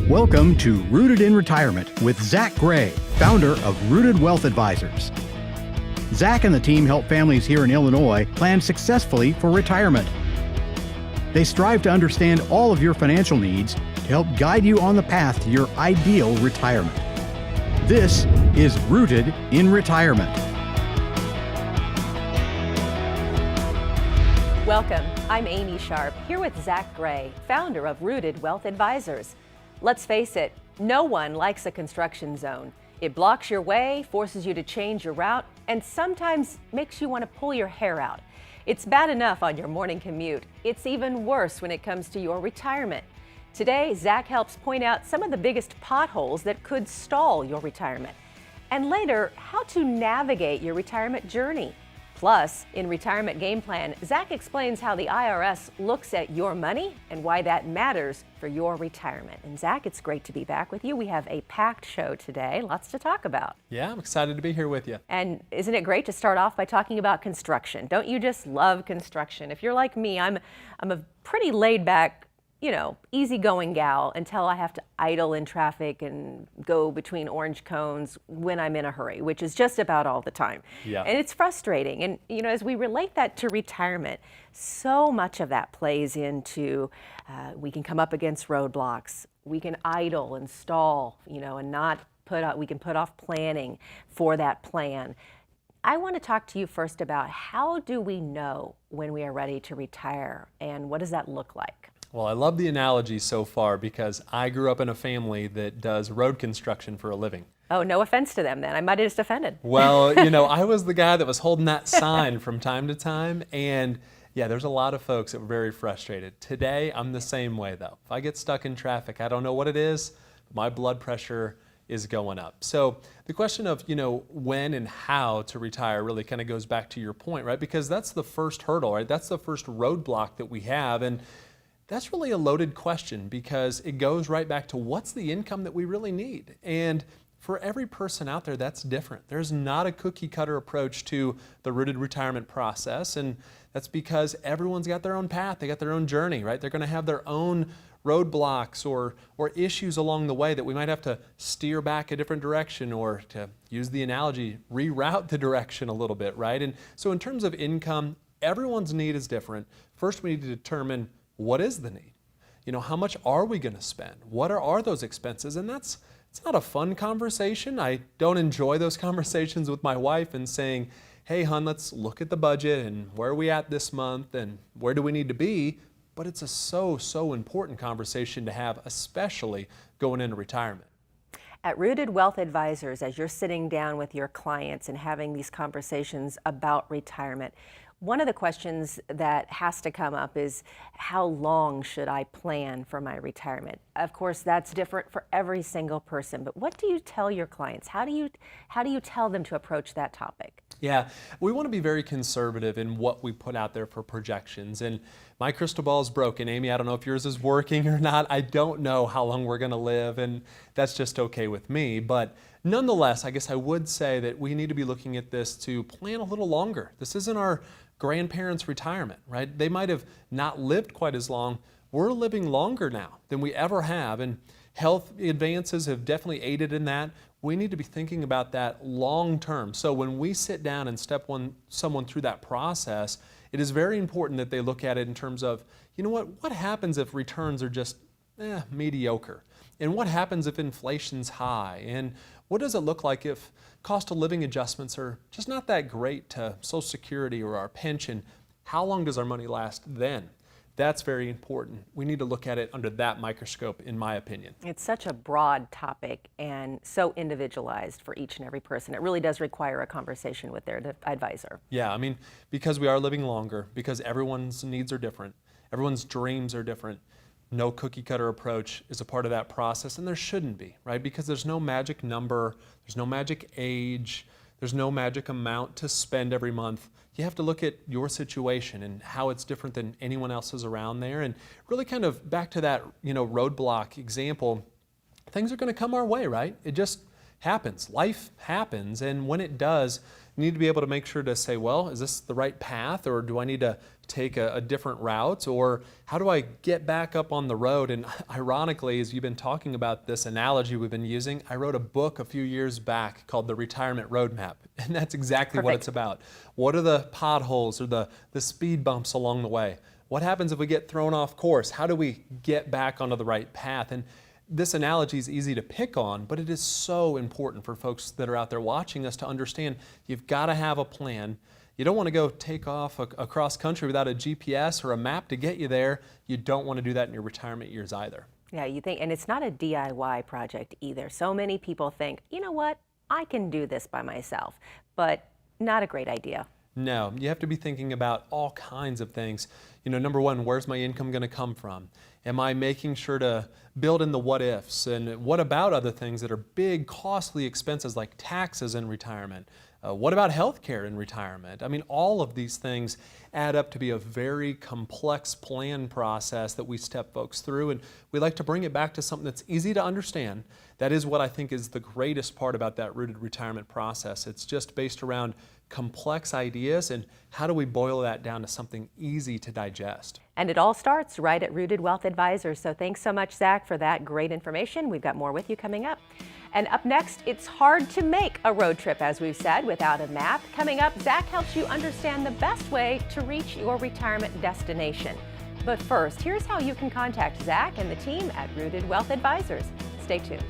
Welcome to Rooted in Retirement with Zach Gray, founder of Rooted Wealth Advisors. Zach and the team help families here in Illinois plan successfully for retirement. They strive to understand all of your financial needs to help guide you on the path to your ideal retirement. This is Rooted in Retirement. Welcome. I'm Amy Sharp, here with Zach Gray, founder of Rooted Wealth Advisors. Let's face it, no one likes a construction zone. It blocks your way, forces you to change your route, and sometimes makes you want to pull your hair out. It's bad enough on your morning commute. It's even worse when it comes to your retirement. Today, Zach helps point out some of the biggest potholes that could stall your retirement. And later, how to navigate your retirement journey. Plus, in Retirement Game Plan, Zach explains how the IRS looks at your money and why that matters for your retirement. And Zach, it's great to be back with you. We have a packed show today, lots to talk about. Yeah, I'm excited to be here with you. And isn't it great to start off by talking about construction? Don't you just love construction? If you're like me, I'm a pretty laid back, easygoing gal until I have to idle in traffic and go between orange cones when I'm in a hurry, which is just about all the time. Yeah. And it's frustrating. And, as we relate that to retirement, so much of that plays into we can come up against roadblocks. We can idle and stall, and not we can put off planning for that plan. I want to talk to you first about how do we know when we are ready to retire and what does that look like? Well, I love the analogy so far because I grew up in a family that does road construction for a living. Oh, no offense to them then. I might have just offended. Well, I was the guy that was holding that sign from time to time. And yeah, there's a lot of folks that were very frustrated. Today, I'm the same way though. If I get stuck in traffic, I don't know what it is, but my blood pressure is going up. So the question of, when and how to retire really kind of goes back to your point, right? Because that's the first hurdle, right? That's the first roadblock that we have. And that's really a loaded question because it goes right back to what's the income that we really need. And for every person out there, that's different. There's not a cookie cutter approach to the rooted retirement process. And that's because everyone's got their own path. They got their own journey, right? They're going to have their own roadblocks or issues along the way that we might have to steer back a different direction or, to use the analogy, reroute the direction a little bit, right? And so in terms of income, everyone's need is different. First, we need to determine what is the need? How much are we going to spend? What are those expenses? And it's not a fun conversation. I don't enjoy those conversations with my wife and saying, hey, hon, let's look at the budget and where are we at this month and where do we need to be? But it's a so important conversation to have, especially going into retirement. At Rooted Wealth Advisors, as you're sitting down with your clients and having these conversations about retirement, one of the questions that has to come up is, how long should I plan for my retirement? Of course, that's different for every single person, but what do you tell your clients? How do you tell them to approach that topic? Yeah, we want to be very conservative in what we put out there for projections. And my crystal ball is broken. Amy, I don't know if yours is working or not. I don't know how long we're going to live, and that's just okay with me. But nonetheless, I guess I would say that we need to be looking at this to plan a little longer. This isn't our grandparents' retirement, right? They might have not lived quite as long. We're living longer now than we ever have, and health advances have definitely aided in that. We need to be thinking about that long term. So when we sit down and someone through that process, it is very important that they look at it in terms of, what happens if returns are just mediocre? And what happens if inflation's high? And what does it look like if cost of living adjustments are just not that great to Social Security or our pension? How long does our money last then? That's very important. We need to look at it under that microscope, in my opinion. It's such a broad topic and so individualized for each and every person. It really does require a conversation with their advisor. Yeah, because we are living longer, because everyone's needs are different, everyone's dreams are different. No cookie cutter approach is a part of that process, and there shouldn't be, right? Because there's no magic number, there's no magic age, there's no magic amount to spend every month. You have to look at your situation and how it's different than anyone else's around there. And really kind of back to that, roadblock example, things are going to come our way, right? It just happens. Life happens, and when it does, you need to be able to make sure to say, well, is this the right path, or do I need to take a different route, or how do I get back up on the road? And ironically, as you've been talking about this analogy we've been using, I wrote a book a few years back called The Retirement Roadmap, and that's exactly what it's about. What are the potholes or the speed bumps along the way? What happens if we get thrown off course? How do we get back onto the right path? And this analogy is easy to pick on, but it is so important for folks that are out there watching us to understand you've got to have a plan. You don't want to go take off across country without a GPS or a map to get you there. You don't want to do that in your retirement years either. Yeah, you think, and it's not a DIY project either. So many people think, you know what, I can do this by myself, but not a great idea. No, you have to be thinking about all kinds of things. You know, number one, where's my income going to come from? Am I making sure to build in the what ifs? And what about other things that are big, costly expenses like taxes in retirement? What about health care in retirement? I mean, all of these things add up to be a very complex plan process that we step folks through, and we like to bring it back to something that's easy to understand. That is what I think is the greatest part about that Rooted Retirement process. It's just based around complex ideas, and how do we boil that down to something easy to digest? And it all starts right at Rooted Wealth Advisors. So thanks so much, Zach, for that great information. We've got more with you coming up. And up next, it's hard to make a road trip, as we've said, without a map. Coming up, Zach helps you understand the best way to reach your retirement destination. But first, here's how you can contact Zach and the team at Rooted Wealth Advisors. Stay tuned.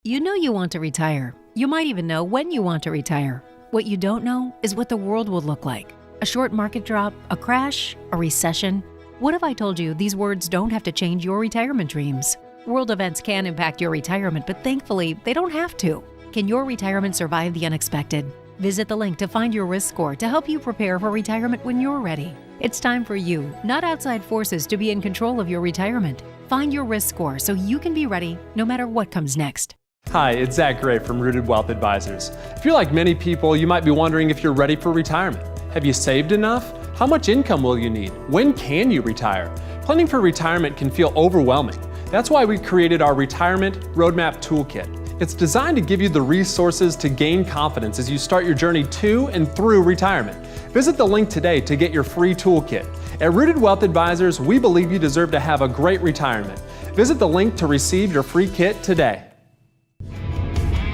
You know you want to retire. You might even know when you want to retire. What you don't know is what the world will look like. A short market drop, a crash, a recession. What if I told you these words don't have to change your retirement dreams? World events can impact your retirement, but thankfully, they don't have to. Can your retirement survive the unexpected? Visit the link to find your risk score to help you prepare for retirement when you're ready. It's time for you, not outside forces, to be in control of your retirement. Find your risk score so you can be ready no matter what comes next. Hi, it's Zach Gray from Rooted Wealth Advisors. If you're like many people, you might be wondering if you're ready for retirement. Have you saved enough? How much income will you need? When can you retire? Planning for retirement can feel overwhelming. That's why we created our Retirement Roadmap Toolkit. It's designed to give you the resources to gain confidence as you start your journey to and through retirement. Visit the link today to get your free toolkit. At Rooted Wealth Advisors, we believe you deserve to have a great retirement. Visit the link to receive your free kit today.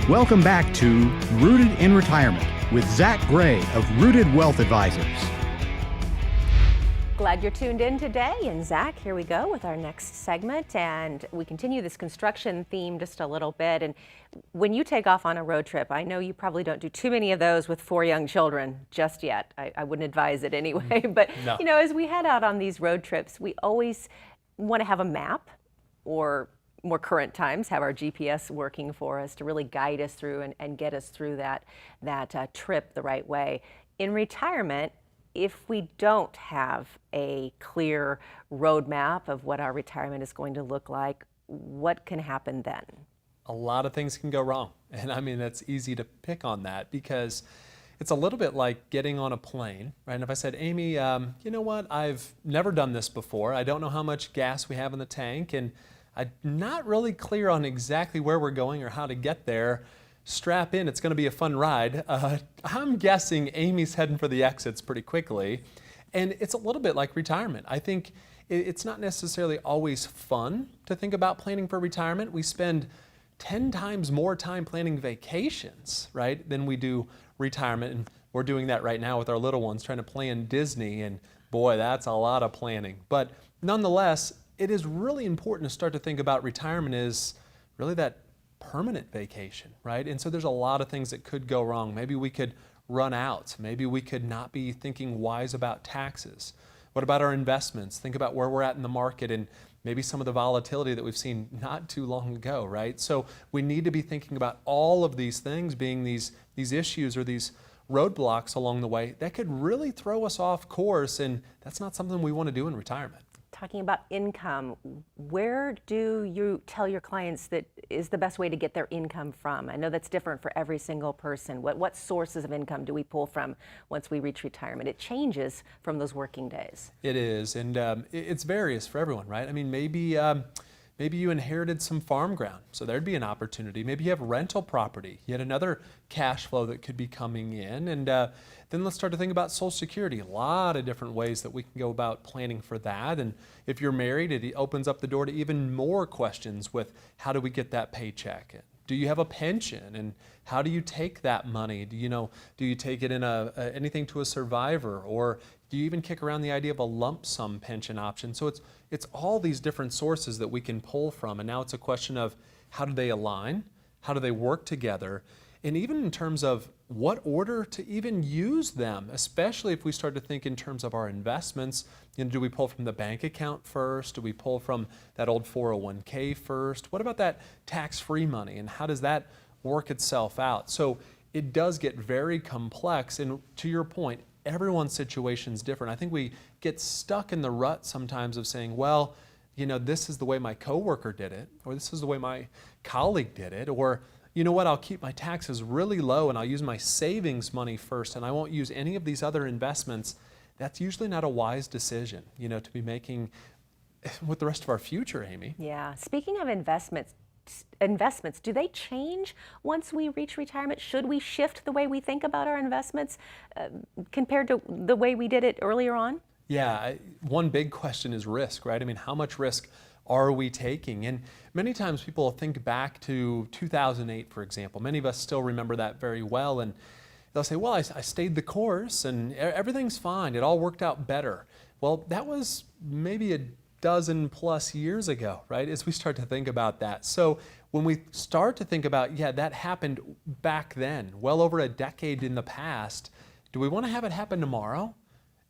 Welcome back to Rooted in Retirement with Zach Gray of Rooted Wealth Advisors. Glad you're tuned in today. And Zach, here we go with our next segment. And we continue this construction theme just a little bit. And when you take off on a road trip, I know you probably don't do too many of those with 4 young children just yet. I wouldn't advise it anyway. But, No. you know, as we head out on these road trips, we always want to have a map, or more current times, have our GPS working for us to really guide us through and get us through that trip the right way. In retirement, if we don't have a clear roadmap of what our retirement is going to look like, what can happen then? A lot of things can go wrong. And I mean, that's easy to pick on that because it's a little bit like getting on a plane, right? And if I said, Amy, you know what? I've never done this before. I don't know how much gas we have in the tank, and I'm not really clear on exactly where we're going or how to get there. Strap in, it's going to be a fun ride. I'm guessing Amy's heading for the exits pretty quickly. And it's a little bit like retirement. I think it's not necessarily always fun to think about planning for retirement. We spend 10 times more time planning vacations, right, than we do retirement. And we're doing that right now with our little ones, trying to plan Disney. And boy, that's a lot of planning. But nonetheless, it is really important to start to think about retirement as really that permanent vacation, right? And so there's a lot of things that could go wrong. Maybe we could run out. Maybe we could not be thinking wise about taxes. What about our investments? Think about where we're at in the market and maybe some of the volatility that we've seen not too long ago, right? So we need to be thinking about all of these things being these issues or these roadblocks along the way that could really throw us off course, and that's not something we want to do in retirement. Talking about income, where do you tell your clients that is the best way to get their income from? I know that's different for every single person. What sources of income do we pull from once we reach retirement? It changes from those working days. It is, and it's various for everyone, right? I mean, maybe Maybe you inherited some farm ground, so there'd be an opportunity. Maybe you have rental property, yet another cash flow that could be coming in. And then let's start to think about Social Security. A lot of different ways that we can go about planning for that. And if you're married, it opens up the door to even more questions with how do we get that paycheck? Do you have a pension, and how do you take that money? Do you take it in anything to a survivor, or do you even kick around the idea of a lump sum pension option? So it's all these different sources that we can pull from, and now it's a question of how do they align, how do they work together, and even in terms of what order to even use them, especially if we start to think in terms of our investments. Do we pull from the bank account first? Do we pull from that old 401k first? What about that tax-free money, and how does that work itself out? So it does get very complex, and to your point, everyone's situation is different. I think we get stuck in the rut sometimes of saying, well, this is the way my coworker did it, or this is the way my colleague did it, or you know what, I'll keep my taxes really low and I'll use my savings money first and I won't use any of these other investments. That's usually not a wise decision, to be making with the rest of our future, Amy. Yeah. Speaking of investments, do they change once we reach retirement? Should we shift the way we think about our investments compared to the way we did it earlier on? Yeah, one big question is risk, right? I mean, how much risk are we taking? And many times people think back to 2008, for example. Many of us still remember that very well, and they'll say, well, I stayed the course and everything's fine. It all worked out better. Well, that was maybe a dozen plus years ago, right? As we start to think about that. So when we start to think about, that happened back then, well over a decade in the past, do we want to have it happen tomorrow?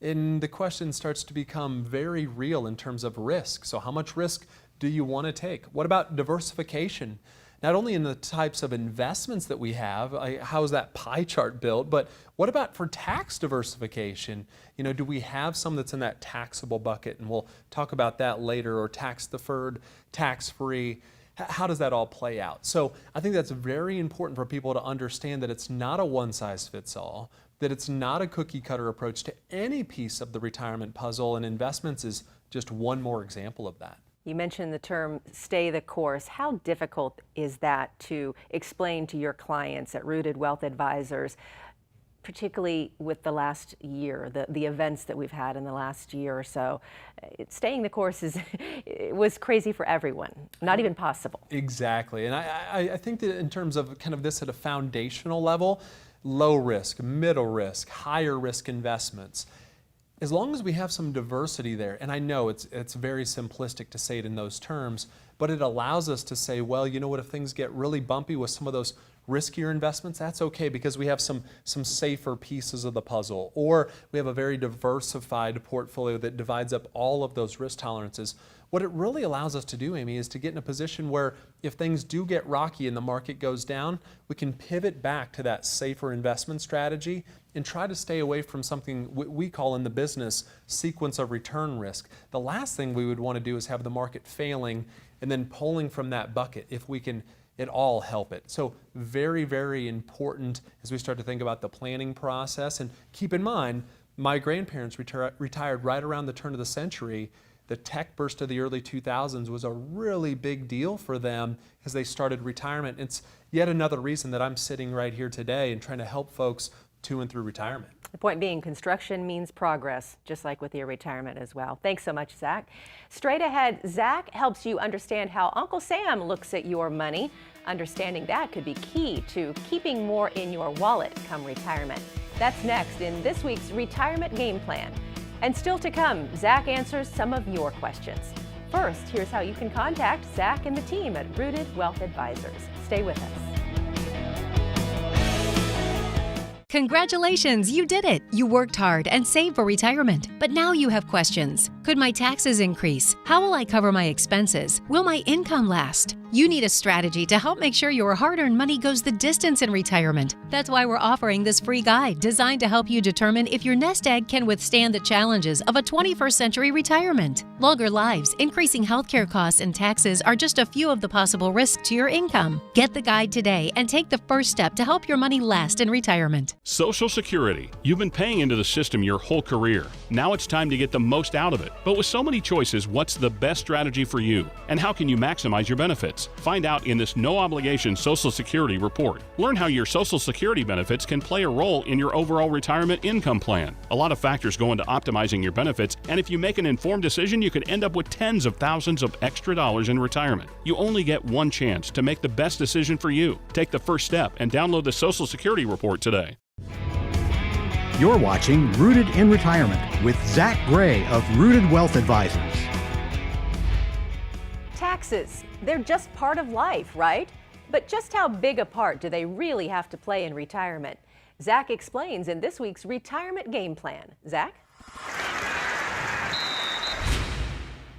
And the question starts to become very real in terms of risk. So how much risk do you want to take? What about diversification? Not only in the types of investments that we have, how is that pie chart built, but what about for tax diversification? Do we have some that's in that taxable bucket? And we'll talk about that later, or tax deferred, tax free. How does that all play out? So I think that's very important for people to understand that it's not a one size fits all, that it's not a cookie cutter approach to any piece of the retirement puzzle, and investments is just one more example of that. You mentioned the term stay the course. How difficult is that to explain to your clients at Rooted Wealth Advisors, particularly with the last year, the events that we've had in the last year or so? Staying the course it was crazy for everyone, not even possible. Exactly. And I think that in terms of kind of this at a foundational level, low risk, middle risk, higher risk investments, as long as we have some diversity there, and I know it's very simplistic to say it in those terms, but it allows us to say, well, you know what, if things get really bumpy with some of those riskier investments, that's okay, because we have some safer pieces of the puzzle, or we have a very diversified portfolio that divides up all of those risk tolerances. What it really allows us to do, Amy, is to get in a position where if things do get rocky and the market goes down, we can pivot back to that safer investment strategy and try to stay away from something we call in the business sequence of return risk. The last thing we would want to do is have the market failing and then pulling from that bucket if we can at all help it. So very, very important as we start to think about the planning process. And keep in mind, my grandparents retired right around the turn of the century. The tech burst of the early 2000s was a really big deal for them as they started retirement. It's yet another reason that I'm sitting right here today and trying to help folks to and through retirement. The point being, construction means progress, just like with your retirement as well. Thanks so much, Zach. Straight ahead, Zach helps you understand how Uncle Sam looks at your money. Understanding that could be key to keeping more in your wallet come retirement. That's next in this week's Retirement Game Plan. And still to come, Zach answers some of your questions. First, here's how you can contact Zach and the team at Rooted Wealth Advisors. Stay with us. Congratulations, you did it! You worked hard and saved for retirement, but now you have questions. Could my taxes increase? How will I cover my expenses? Will my income last? You need a strategy to help make sure your hard-earned money goes the distance in retirement. That's why we're offering this free guide designed to help you determine if your nest egg can withstand the challenges of a 21st century retirement. Longer lives, increasing healthcare costs, and taxes are just a few of the possible risks to your income. Get the guide today and take the first step to help your money last in retirement. Social Security. You've been paying into the system your whole career. Now it's time to get the most out of it. But with so many choices, what's the best strategy for you? And how can you maximize your benefits? Find out in this no-obligation Social Security report. Learn how your Social Security benefits can play a role in your overall retirement income plan. A lot of factors go into optimizing your benefits, and if you make an informed decision, you could end up with tens of thousands of extra dollars in retirement. You only get one chance to make the best decision for you. Take the first step and download the Social Security report today. You're watching Rooted in Retirement with Zach Gray of Rooted Wealth Advisors. Taxes, they're just part of life, right? But just how big a part do they really have to play in retirement? Zach explains in this week's Retirement Game Plan. Zach?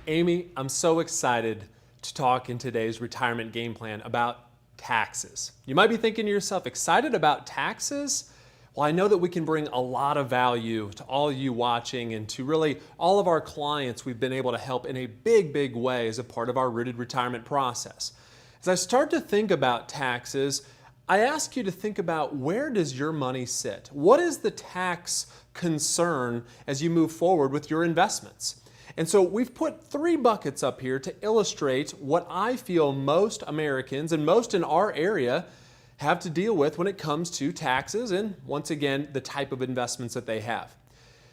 Amy, I'm so excited to talk in today's Retirement Game Plan about taxes. You might be thinking to yourself, excited about taxes? Well, I know that we can bring a lot of value to all you watching and to really all of our clients we've been able to help in a big way as a part of our Rooted Retirement process. As I start to think about taxes, I ask you to think about, where does your money sit? What is the tax concern as you move forward with your investments? And so we've put 3 buckets up here to illustrate what I feel most Americans and most in our area have to deal with when it comes to taxes and, once again, the type of investments that they have.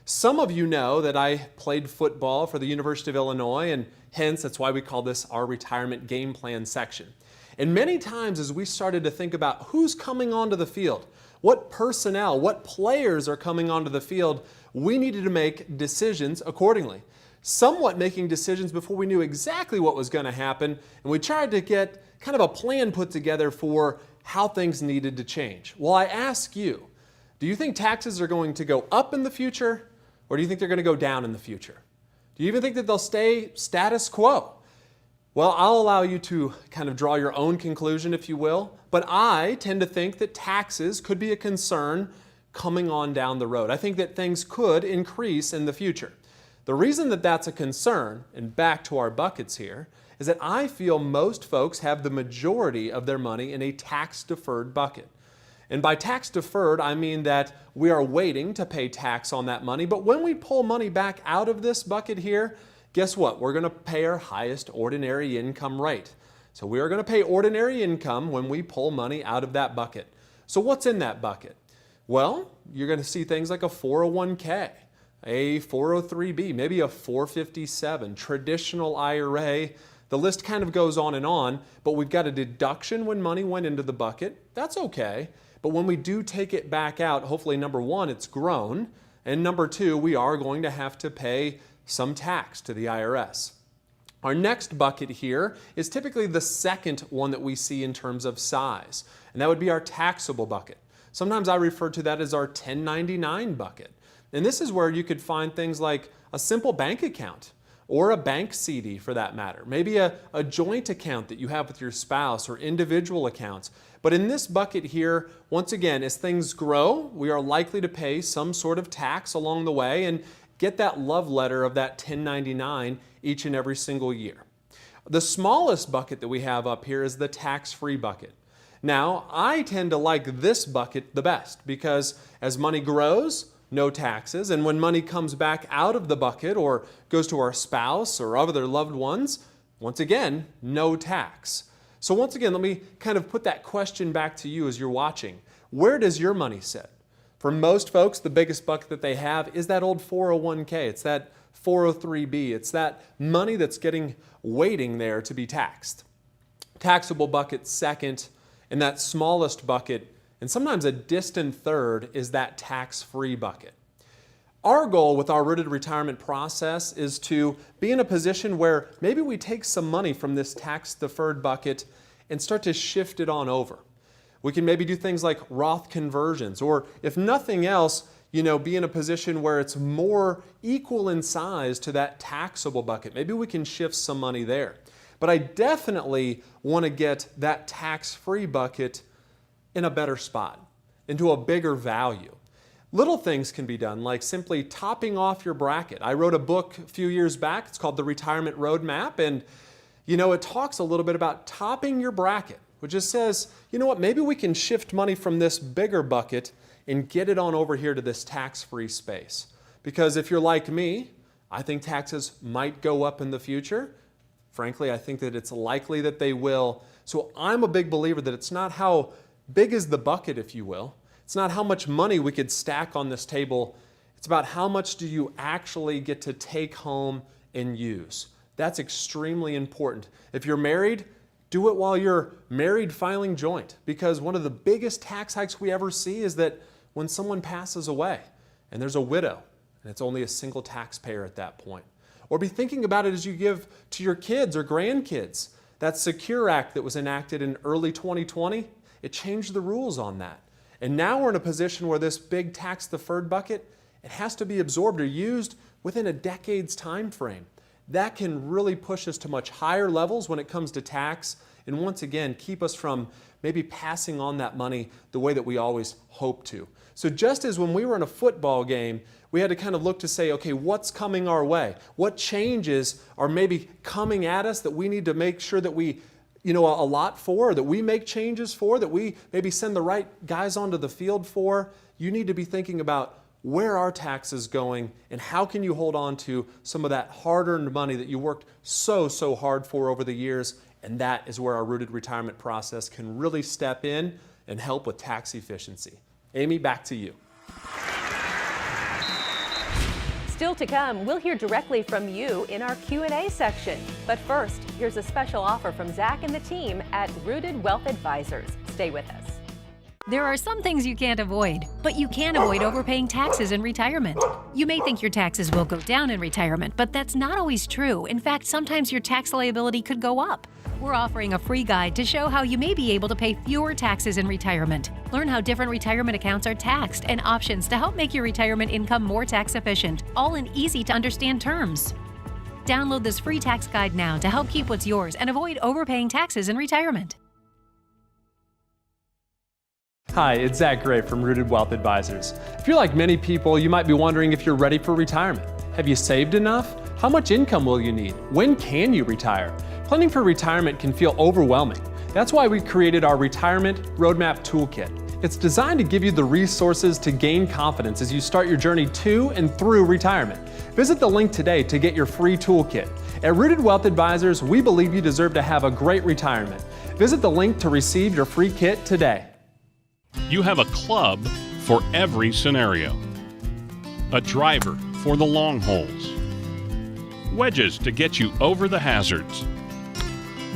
Some of you know that I played football for the University of Illinois, and hence that's why we call this our Retirement Game Plan section. And many times as we started to think about who's coming onto the field, what personnel, what players are coming onto the field, we needed to make decisions accordingly. Somewhat making decisions before we knew exactly what was going to happen, and we tried to get kind of a plan put together for how things needed to change. Well, I ask you, do you think taxes are going to go up in the future, or do you think they're going to go down in the future? Do you even think that they'll stay status quo? Well, I'll allow you to kind of draw your own conclusion, if you will, but I tend to think that taxes could be a concern coming on down the road. I think that things could increase in the future. The reason that that's a concern, and back to our buckets here, is that I feel most folks have the majority of their money in a tax-deferred bucket. And by tax-deferred, I mean that we are waiting to pay tax on that money, but when we pull money back out of this bucket here, guess what? We're going to pay our highest ordinary income rate. So we are going to pay ordinary income when we pull money out of that bucket. So what's in that bucket? Well, you're going to see things like a 401k, a 403b, maybe a 457, traditional IRA. The list kind of goes on, but we've got a deduction when money went into the bucket. That's okay. But when we do take it back out, hopefully, number one, it's grown. And number two, we are going to have to pay some tax to the IRS. Our next bucket here is typically the second one that we see in terms of size. And that would be our taxable bucket. Sometimes I refer to that as our 1099 bucket. And this is where you could find things like a simple bank account, or a bank CD for that matter. Maybe a joint account that you have with your spouse, or individual accounts. But in this bucket here, once again, as things grow, we are likely to pay some sort of tax along the way and get that love letter of that 1099 each and every single year. The smallest bucket that we have up here is the tax-free bucket. Now, I tend to like this bucket the best because as money grows, no taxes, and when money comes back out of the bucket or goes to our spouse or other loved ones, once again, no tax. So once again, let me kind of put that question back to you as you're watching. Where does your money sit? For most folks, the biggest bucket that they have is that old 401k. It's that 403b. It's that money that's waiting there to be taxed. Taxable bucket second, and that smallest bucket, and sometimes a distant third, is that tax-free bucket. Our goal with our Rooted Retirement process is to be in a position where maybe we take some money from this tax-deferred bucket and start to shift it on over. We can maybe do things like Roth conversions, or if nothing else, be in a position where it's more equal in size to that taxable bucket. Maybe we can shift some money there. But I definitely want to get that tax-free bucket in a better spot, into a bigger value. Little things can be done, like simply topping off your bracket. I wrote a book a few years back. It's called The Retirement Roadmap, and it talks a little bit about topping your bracket, which just says, you know what, maybe we can shift money from this bigger bucket and get it on over here to this tax-free space. Because if you're like me, I think taxes might go up in the future. Frankly, I think that it's likely that they will. So I'm a big believer that it's not how big is the bucket, if you will. It's not how much money we could stack on this table. It's about how much do you actually get to take home and use. That's extremely important. If you're married, do it while you're married filing joint, because one of the biggest tax hikes we ever see is that when someone passes away and there's a widow and it's only a single taxpayer at that point. Or be thinking about it as you give to your kids or grandkids. That Secure Act that was enacted in early 2020, it changed the rules on that. And now we're in a position where this big tax-deferred bucket, it has to be absorbed or used within a decade's time frame. That can really push us to much higher levels when it comes to tax, and once again, keep us from maybe passing on that money the way that we always hope to. So just as when we were in a football game, we had to kind of look to say, okay, what's coming our way? What changes are maybe coming at us that we need to make sure that we allot for, that we make changes for, that we maybe send the right guys onto the field for? You need to be thinking about where are taxes going and how can you hold on to some of that hard-earned money that you worked so hard for over the years. And that is where our Rooted Retirement process can really step in and help with tax efficiency. Amy, back to you. Still to come, we'll hear directly from you in our Q&A section. But first, here's a special offer from Zach and the team at Rooted Wealth Advisors. Stay with us. There are some things you can't avoid, but you can avoid overpaying taxes in retirement. You may think your taxes will go down in retirement, but that's not always true. In fact, sometimes your tax liability could go up. We're offering a free guide to show how you may be able to pay fewer taxes in retirement. Learn how different retirement accounts are taxed and options to help make your retirement income more tax efficient, all in easy to understand terms. Download this free tax guide now to help keep what's yours and avoid overpaying taxes in retirement. Hi, it's Zach Gray from Rooted Wealth Advisors. If you're like many people, you might be wondering if you're ready for retirement. Have you saved enough? How much income will you need? When can you retire? Planning for retirement can feel overwhelming. That's why we created our Retirement Roadmap Toolkit. It's designed to give you the resources to gain confidence as you start your journey to and through retirement. Visit the link today to get your free toolkit. At Rooted Wealth Advisors, we believe you deserve to have a great retirement. Visit the link to receive your free kit today. You have a club for every scenario, a driver for the long holes, wedges to get you over the hazards,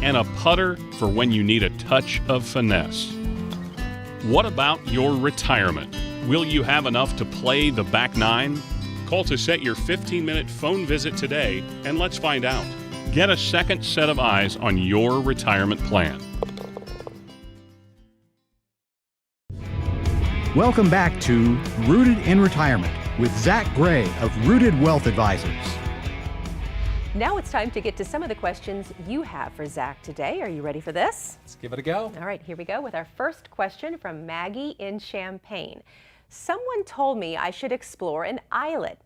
and a putter for when you need a touch of finesse. What about your retirement? Will you have enough to play the back nine? Call to set your 15-minute phone visit today and let's find out. Get a second set of eyes on your retirement plan. Welcome back to Rooted in Retirement with Zach Gray of Rooted Wealth Advisors. Now it's time to get to some of the questions you have for Zach today. Are you ready for this? Let's give it a go. All right, here we go with our first question from Maggie in Champaign. Someone told me I should explore an ILIT,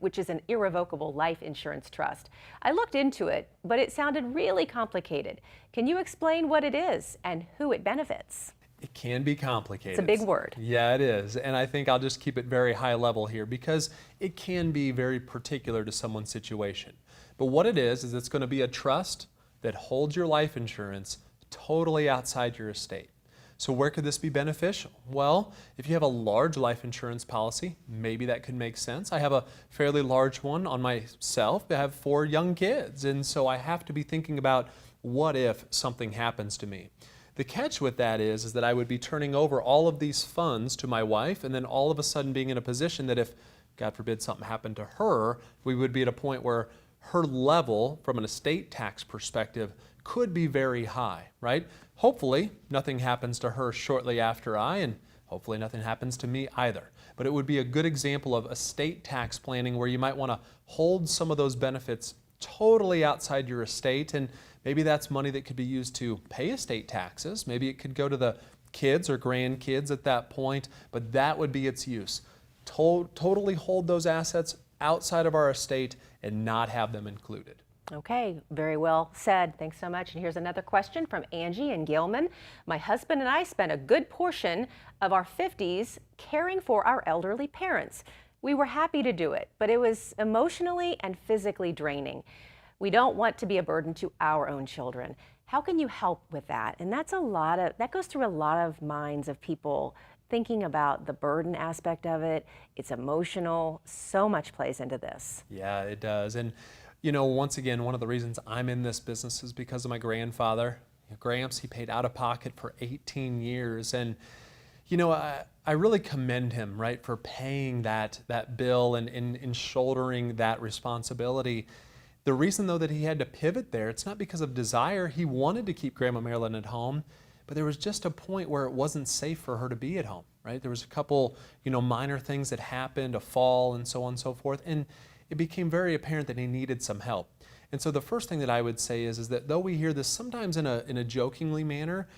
which is an irrevocable life insurance trust. I looked into it, but it sounded really complicated. Can you explain what it is and who it benefits? It can be complicated. It's a big word. Yeah, it is. And I think I'll just keep it very high level here because it can be very particular to someone's situation. But what it is it's going to be a trust that holds your life insurance totally outside your estate. So where could this be beneficial? Well, if you have a large life insurance policy, maybe that could make sense. I have a fairly large one on myself. I have 4 young kids, and so I have to be thinking about what if something happens to me. The catch with that is that I would be turning over all of these funds to my wife and then all of a sudden being in a position that if, God forbid, something happened to her, we would be at a point where her level from an estate tax perspective could be very high, right? Hopefully, nothing happens to her shortly after and hopefully nothing happens to me either. But it would be a good example of estate tax planning where you might want to hold some of those benefits totally outside your estate and maybe that's money that could be used to pay estate taxes. Maybe it could go to the kids or grandkids at that point, but that would be its use. Totally hold those assets outside of our estate and not have them included. Okay, very well said. Thanks so much. And here's another question from Angie in Gilman. My husband and I spent a good portion of our 50s caring for our elderly parents. We were happy to do it, but it was emotionally and physically draining. We don't want to be a burden to our own children. How can you help with that? And that goes through a lot of minds of people thinking about the burden aspect of it. It's emotional. So much plays into this. Yeah, it does. And once again, one of the reasons I'm in this business is because of my grandfather. Gramps, he paid out of pocket for 18 years. And, I really commend him, right, for paying that bill and shouldering that responsibility. The reason, though, that he had to pivot there, it's not because of desire. He wanted to keep Grandma Marilyn at home, but there was just a point where it wasn't safe for her to be at home, right? There was a couple, minor things that happened, a fall and so on and so forth. And it became very apparent that he needed some help. And so the first thing that I would say is that though we hear this sometimes in a jokingly manner,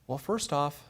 well, first off,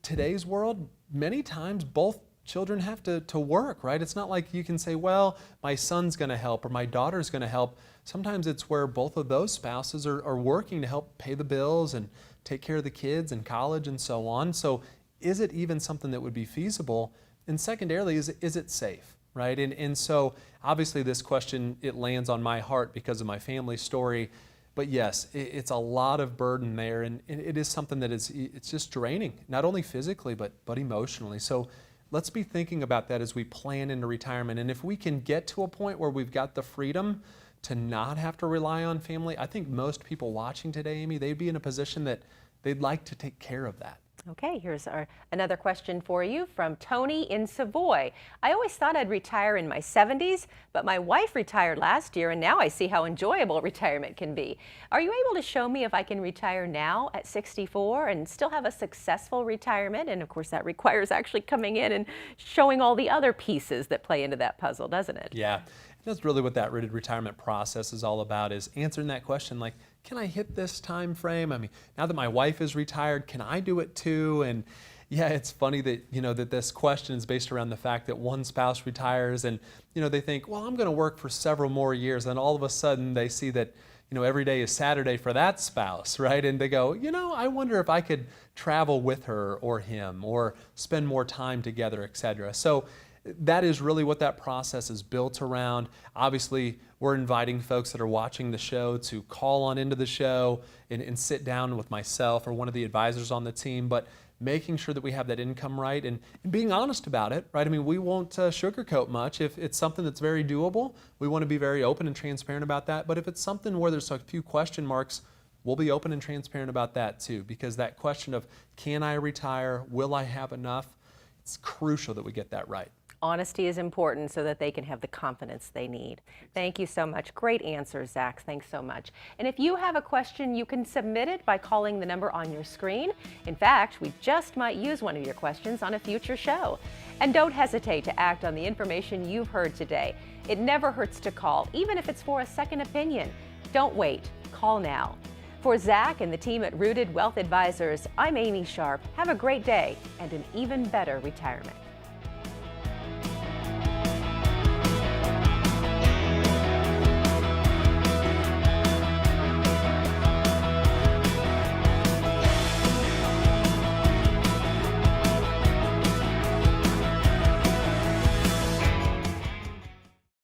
today's world, many times both children have to work, right? It's not like you can say, well, my son's going to help or my daughter's going to help. Sometimes it's where both of those spouses are working to help pay the bills and take care of the kids and college and so on. So is it even something that would be feasible? And secondarily, is it safe? Right? And so obviously this question, it lands on my heart because of my family story. But yes, it's a lot of burden there, and it is something that it's just draining, not only physically, but emotionally. So let's be thinking about that as we plan into retirement. And if we can get to a point where we've got the freedom to not have to rely on family, I think most people watching today, Amy, they'd be in a position that they'd like to take care of that. Okay, here's another question for you from Tony in Savoy. I always thought I'd retire in my 70s, but my wife retired last year, and now I see how enjoyable retirement can be. Are you able to show me if I can retire now at 64 and still have a successful retirement? And of course, that requires actually coming in and showing all the other pieces that play into that puzzle, doesn't it? Yeah, that's really what that rooted retirement process is all about, is answering that question like, can I hit this time frame? I mean, now that my wife is retired, can I do it too? And yeah, it's funny that, that this question is based around the fact that one spouse retires and, they think, well, I'm going to work for several more years. And all of a sudden they see that, every day is Saturday for that spouse, right? And they go, I wonder if I could travel with her or him or spend more time together, etc. So that is really what that process is built around. Obviously, we're inviting folks that are watching the show to call on into the show and sit down with myself or one of the advisors on the team, but making sure that we have that income right and being honest about it, right? I mean, we won't sugarcoat much. If it's something that's very doable, we want to be very open and transparent about that. But if it's something where there's a few question marks, we'll be open and transparent about that too, because that question of, can I retire? Will I have enough? It's crucial that we get that right. Honesty is important so that they can have the confidence they need. Thank you so much. Great answers, Zach. Thanks so much. And if you have a question, you can submit it by calling the number on your screen. In fact, we just might use one of your questions on a future show. And don't hesitate to act on the information you've heard today. It never hurts to call, even if it's for a second opinion. Don't wait. Call now. For Zach and the team at Rooted Wealth Advisors, I'm Amy Sharp. Have a great day and an even better retirement.